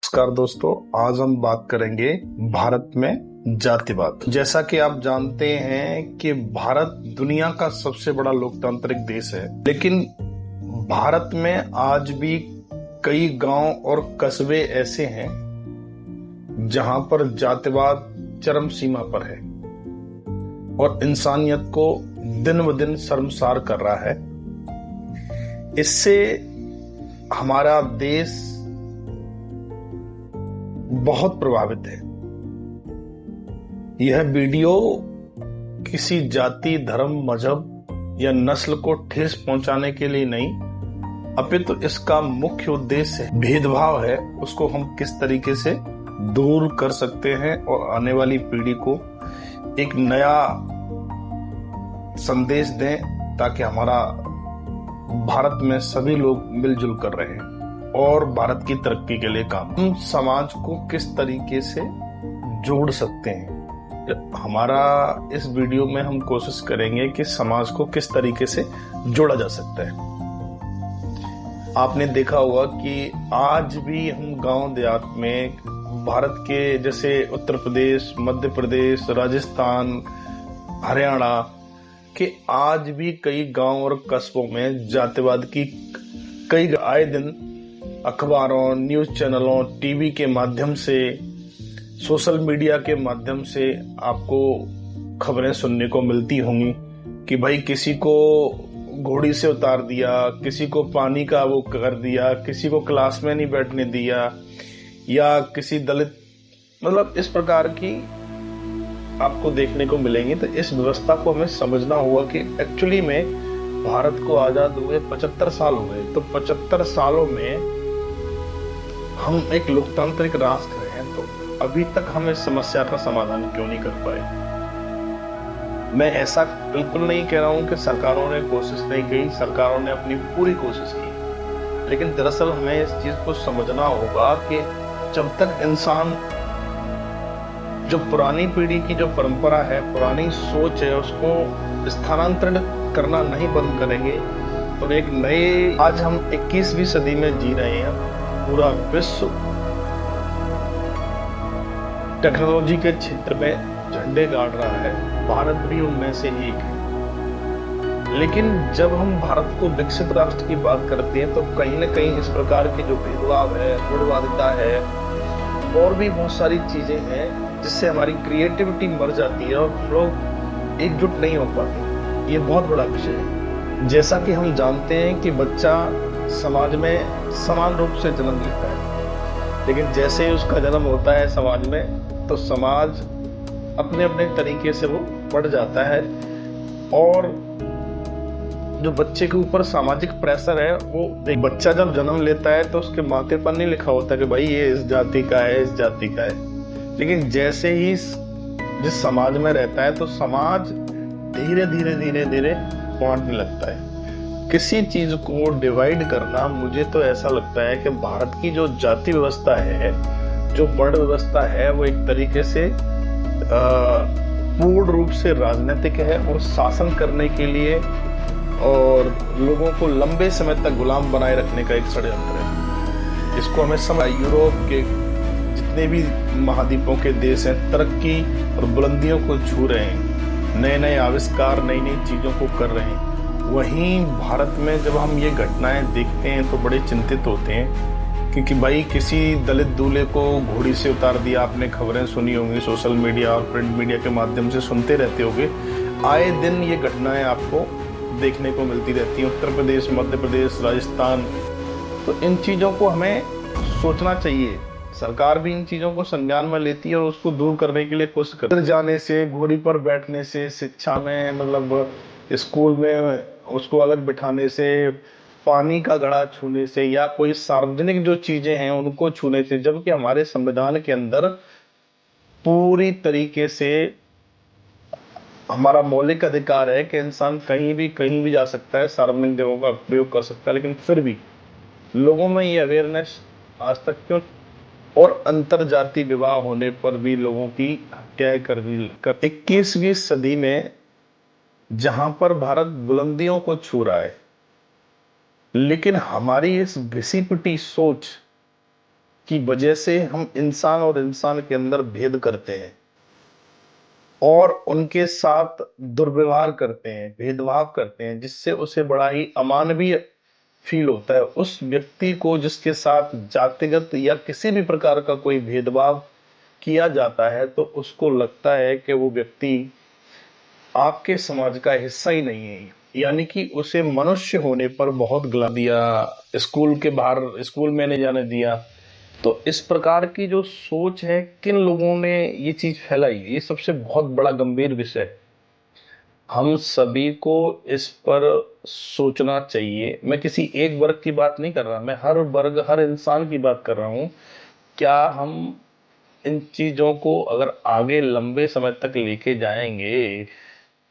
नमस्कार दोस्तों, आज हम बात करेंगे भारत में जातिवाद। जैसा कि आप जानते हैं कि भारत दुनिया का सबसे बड़ा लोकतांत्रिक देश है, लेकिन भारत में आज भी कई गांव और कस्बे ऐसे हैं जहां पर जातिवाद चरम सीमा पर है और इंसानियत को दिन ब दिन शर्मसार कर रहा है। इससे हमारा देश बहुत प्रभावित है। यह वीडियो किसी जाति, धर्म, मजहब या नस्ल को ठेस पहुंचाने के लिए नहीं, अपितु इसका मुख्य उद्देश्य भेदभाव है, उसको हम किस तरीके से दूर कर सकते हैं और आने वाली पीढ़ी को एक नया संदेश दें, ताकि हमारा भारत में सभी लोग मिलजुल कर रहें और भारत की तरक्की के लिए काम। हम समाज को किस तरीके से जोड़ सकते हैं, हमारा इस वीडियो में हम कोशिश करेंगे कि समाज को किस तरीके से जोड़ा जा सकता है। आपने देखा होगा कि आज भी हम गांव देहात में भारत के जैसे उत्तर प्रदेश, मध्य प्रदेश, राजस्थान, हरियाणा के आज भी कई गांव और कस्बों में जातिवाद की कई आए दिन अखबारों, न्यूज चैनलों, टीवी के माध्यम से, सोशल मीडिया के माध्यम से आपको खबरें सुनने को मिलती होंगी कि भाई किसी को घोड़ी से उतार दिया, किसी को पानी का वो कर दिया, किसी को क्लास में नहीं बैठने दिया, या किसी दलित, मतलब इस प्रकार की आपको देखने को मिलेंगी। तो इस व्यवस्था को हमें समझना होगा कि एक्चुअली में भारत को आजाद हुए 75 साल हो गए, तो 75 सालों में हम एक लोकतांत्रिक राष्ट्र हैं, तो अभी तक हम इस समस्या का समाधान क्यों नहीं कर पाए। मैं ऐसा बिल्कुल नहीं कह रहा हूं कि सरकारों ने कोशिश नहीं की, सरकारों ने अपनी पूरी कोशिश की, लेकिन दरअसल हमें इस चीज को समझना होगा कि जब तक इंसान जो पुरानी पीढ़ी की जो परंपरा है, पुरानी सोच है, उसको स्थानांतरण करना नहीं बंद करेंगे तो एक नए, आज हम 21वीं सदी में जी रहे हैं। पूरा विश्व टेक्नोलॉजी के क्षेत्र में झंडे गाड़ रहा है, भारत भी उनमें से एक है। लेकिन जब हम भारत को विकसित राष्ट्र की बात करते हैं तो कहीं न कहीं इस प्रकार के जो भेदभाव है, गुणवादिता है और भी बहुत सारी चीजें हैं जिससे हमारी क्रिएटिविटी मर जाती है और हम लोग एकजुट नहीं हो पाते। ये बहुत बड़ा विषय है। जैसा कि हम जानते हैं कि बच्चा समाज में समान रूप से जन्म लेता है, लेकिन जैसे ही उसका जन्म होता है समाज में, तो समाज अपने अपने तरीके से वो बढ़ जाता है और जो बच्चे के ऊपर सामाजिक प्रेशर है, वो एक बच्चा जब जन्म लेता है तो उसके माथे पर नहीं लिखा होता कि भाई ये इस जाति का है, इस जाति का है, लेकिन जैसे ही जिस समाज में रहता है तो समाज धीरे धीरे धीरे धीरे बांटने लगता है। किसी चीज को डिवाइड करना, मुझे तो ऐसा लगता है कि भारत की जो जाति व्यवस्था है, जो वर्ण व्यवस्था है, वो एक तरीके से पूर्ण रूप से राजनीतिक है और शासन करने के लिए और लोगों को लंबे समय तक गुलाम बनाए रखने का एक षड्यंत्र है। इसको हमें समझ, यूरोप के जितने भी महाद्वीपों के देश हैं तरक्की और बुलंदियों को छू रहे हैं, नए नए आविष्कार, नई नई चीजों को कर रहे हैं। वहीं भारत में जब हम ये घटनाएं देखते हैं तो बड़े चिंतित होते हैं, क्योंकि भाई किसी दलित दूल्हे को घोड़ी से उतार दिया। आपने खबरें सुनी होंगी, सोशल मीडिया और प्रिंट मीडिया के माध्यम से सुनते रहते होंगे। आए दिन ये घटनाएं आपको देखने को मिलती रहती हैं, उत्तर प्रदेश, मध्य प्रदेश, राजस्थान। तो इन चीज़ों को हमें सोचना चाहिए। सरकार भी इन चीज़ों को संज्ञान में लेती है और उसको दूर करने के लिए कोशिश करती है। जाने से, घोड़ी पर बैठने से, शिक्षा में, मतलब स्कूल में उसको अलग बिठाने से, पानी का घड़ा छूने से, या कोई सार्वजनिक जो चीजें हैं उनको छूने से, जबकि हमारे संविधान के अंदर पूरी तरीके से हमारा मौलिक अधिकार है कि इंसान कहीं भी जा सकता है, सार्वजनिक जगहों का प्रयोग कर सकता है, लेकिन फिर भी लोगों में ये अवेयरनेस आज तक क्यों? और अंतरजातीय विवाह होने पर भी लोगों की हत्याएं कर दी। 21वीं सदी में जहां पर भारत बुलंदियों को छू रहा है, लेकिन हमारी इस घिसी पिटी सोच की वजह से हम इंसान और इंसान के अंदर भेद करते हैं और उनके साथ दुर्व्यवहार करते हैं, भेदभाव करते हैं, जिससे उसे बड़ा ही अमानवीय फील होता है। उस व्यक्ति को जिसके साथ जातिगत या किसी भी प्रकार का कोई भेदभाव किया जाता है, तो उसको लगता है कि वो व्यक्ति आपके समाज का हिस्सा ही नहीं है, यानी कि उसे मनुष्य होने पर बहुत गिला दिया, स्कूल के बाहर स्कूल में नहीं जाने दिया। तो इस प्रकार की जो सोच है, किन लोगों ने ये चीज फैलाई, ये सबसे बहुत बड़ा गंभीर विषय है। हम सभी को इस पर सोचना चाहिए। मैं किसी एक वर्ग की बात नहीं कर रहा, मैं हर वर्ग हर इंसान की बात कर रहा हूं। क्या हम इन चीजों को अगर आगे लंबे समय तक लेके जाएंगे,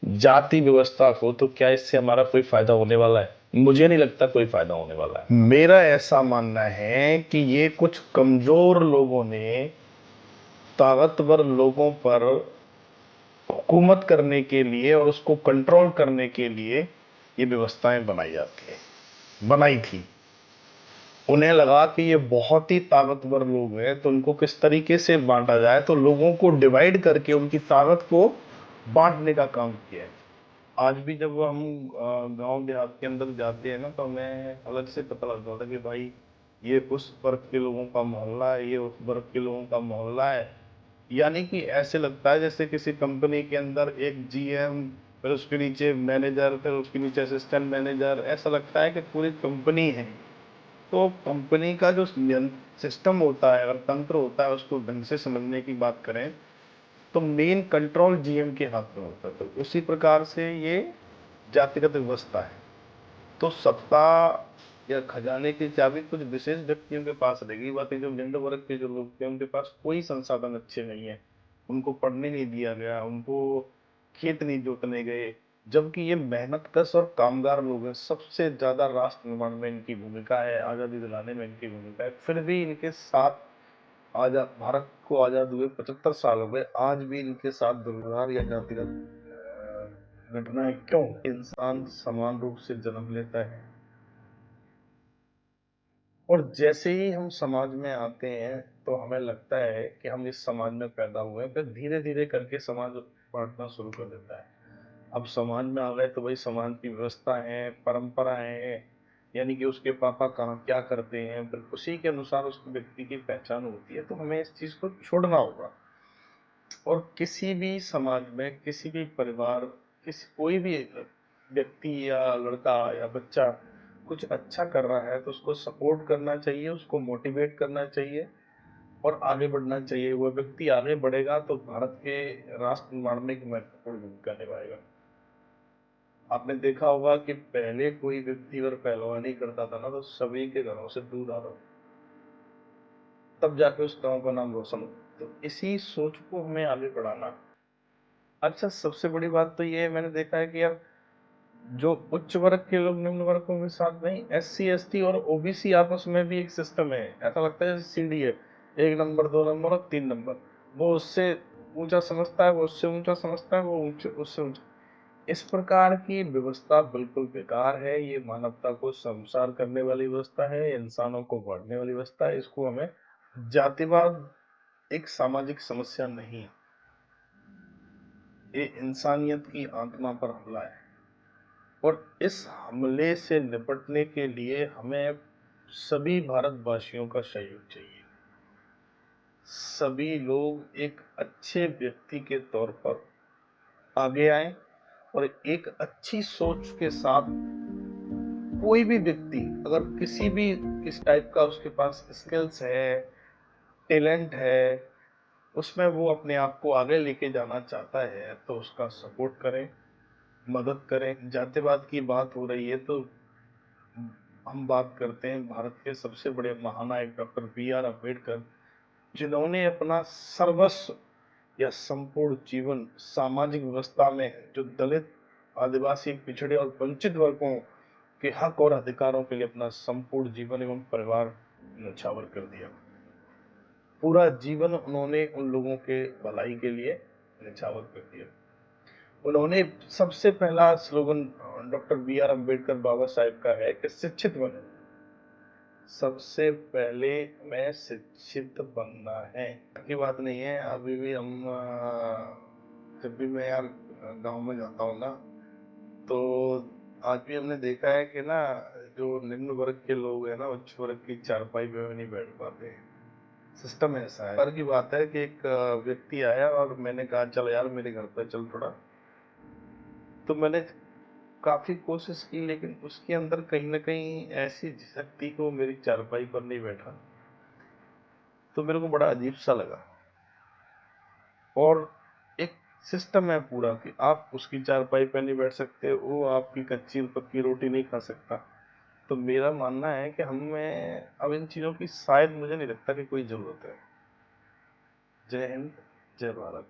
जाति व्यवस्था को, तो क्या इससे हमारा कोई फायदा होने वाला है? मुझे नहीं लगता कोई फायदा होने वाला है। मेरा ऐसा मानना है कि ये कुछ कमजोर लोगों ने ताकतवर लोगों पर हुकूमत करने के लिए और उसको कंट्रोल करने के लिए ये व्यवस्थाएं बनाई जाती है, बनाई थी। उन्हें लगा कि ये बहुत ही ताकतवर लोग हैं, तो उनको किस तरीके से बांटा जाए, तो लोगों को डिवाइड करके उनकी ताकत को बांटने का काम किया है। आज भी जब हम गांव देहात के अंदर जाते हैं ना, तो हमें अलग से पता लग जाता है कि भाई ये उस वर्ग के लोगों का मोहल्ला है, ये उस वर्ग के लोगों का मोहल्ला है। यानी कि ऐसे लगता है जैसे किसी कंपनी के अंदर एक जीएम, फिर उसके नीचे मैनेजर, फिर उसके नीचे असिस्टेंट मैनेजर, ऐसा लगता है कि पूरी कंपनी है। तो कंपनी का जो सिस्टम होता है, अगर तंत्र होता है, उसको ढंग से समझने की बात करें, तो मेन कंट्रोल जीएम के हाथ में होता है। तो उसी प्रकार से ये जातिगत व्यवस्था है। तो सत्ता या खजाने की चाबी कुछ विशेष व्यक्तियों के पास रहेगी, बाकी जो निम्न वर्ग के जो लोग थे, उनके पास कोई संसाधन अच्छे नहीं है। उनको पढ़ने नहीं दिया गया, उनको खेत नहीं जोतने गए, जबकि ये मेहनतकश और कामगार लोग हैं। सबसे ज्यादा राष्ट्र निर्माण में इनकी भूमिका है, आजादी दिलाने में इनकी भूमिका है। फिर भी इनके साथ आजाद भारत को आजाद हुए 75 साल हो गए, आज भी इनके साथ दुर्व्यवहार या जातिगत घटनाएं क्यों? इंसान समान रूप से जन्म लेता है और जैसे ही हम समाज में आते हैं, तो हमें लगता है कि हम इस समाज में पैदा हुए हैं, फिर धीरे धीरे करके समाज बांटना शुरू कर देता है। अब समाज में आ गए तो भाई समाज की व्यवस्था है, परंपराएं हैं, यानी कि उसके पापा कहाँ क्या करते हैं, फिर उसी के अनुसार उस व्यक्ति की पहचान होती है। तो हमें इस चीज को छोड़ना होगा। और किसी भी समाज में, किसी भी परिवार, किसी कोई भी व्यक्ति या लड़का या बच्चा कुछ अच्छा कर रहा है, तो उसको सपोर्ट करना चाहिए, उसको मोटिवेट करना चाहिए और आगे बढ़ना चाहिए। वह व्यक्ति आगे बढ़ेगा तो भारत के राष्ट्र निर्माण में एक महत्वपूर्ण भूमिका निभाएगा। आपने देखा होगा कि पहले कोई व्यक्ति अगर पहलवानी करता था ना, तो सभी के घरों से दूध आता था, तब जाके उस गांव का नाम रोशन होता। तो इसी सोच को हमें आगे बढ़ाना। अच्छा, सबसे बड़ी बात तो ये है, मैंने देखा है कि यार जो उच्च वर्ग के लोग निम्न वर्गों के साथ नहीं, एससी एसटी और ओबीसी आपस में भी एक सिस्टम है। ऐसा लगता है जैसे सीढ़ी है, 1 नंबर 2 नंबर और 3 नंबर। वो उससे ऊंचा समझता है, वो उससे ऊंचा समझता है, वो ऊंचे उससे ऊंचा। इस प्रकार की व्यवस्था बिल्कुल बेकार है। ये मानवता को संसार करने वाली व्यवस्था है, इंसानों को बांटने वाली व्यवस्था है। इसको हमें, जातिवाद एक सामाजिक समस्या नहीं, ये इंसानियत की आत्मा पर हमला है। और इस हमले से निपटने के लिए हमें सभी भारतवासियों का सहयोग चाहिए। सभी लोग एक अच्छे व्यक्ति के तौर पर आगे आए और एक अच्छी सोच के साथ, कोई भी व्यक्ति अगर किसी भी किस टाइप का उसके पास स्किल्स है, टैलेंट है, उसमें वो अपने आप को आगे लेके जाना चाहता है, तो उसका सपोर्ट करें, मदद करें। जातिवाद की बात हो रही है तो हम बात करते हैं भारत के सबसे बड़े महानायक डॉक्टर बी आर अम्बेडकर, जिन्होंने अपना सर्वस्व या संपूर्ण जीवन सामाजिक व्यवस्था में जो दलित, आदिवासी, पिछड़े और वंचित वर्गों के हक और अधिकारों के लिए अपना संपूर्ण जीवन एवं परिवार न्यौछावर कर दिया। पूरा जीवन उन्होंने उन लोगों के भलाई के लिए न्यौछावर कर दिया। उन्होंने सबसे पहला slogan doctor B R Ambedkar Baba Saheb का है कि शिक्षित बने। सबसे पहले मैं शिक्षित बनना है की बात नहीं है। अभी भी हम जब भी मैं यार गांव में जाता हूँ ना, तो आज भी हमने देखा है कि ना, जो निम्न वर्ग के लोग हैं ना, उच्च वर्ग की चारपाई पे भी नहीं बैठ पाते। सिस्टम ऐसा है। पर की बात है कि एक व्यक्ति आया और मैंने कहा चल यार मेरे घर पे चल थोड़ा। तो मैंने काफी कोशिश की, लेकिन उसके अंदर कहीं ना कहीं ऐसी झिझक थी कि वो मेरी चारपाई पर नहीं बैठा। तो मेरे को बड़ा अजीब सा लगा। और एक सिस्टम है पूरा कि आप उसकी चारपाई पे नहीं बैठ सकते, वो आपकी कच्ची पक्की रोटी नहीं खा सकता। तो मेरा मानना है कि हमें अब इन चीजों की शायद मुझे नहीं लगता कि कोई जरूरत है। जय हिंद, जय भारत।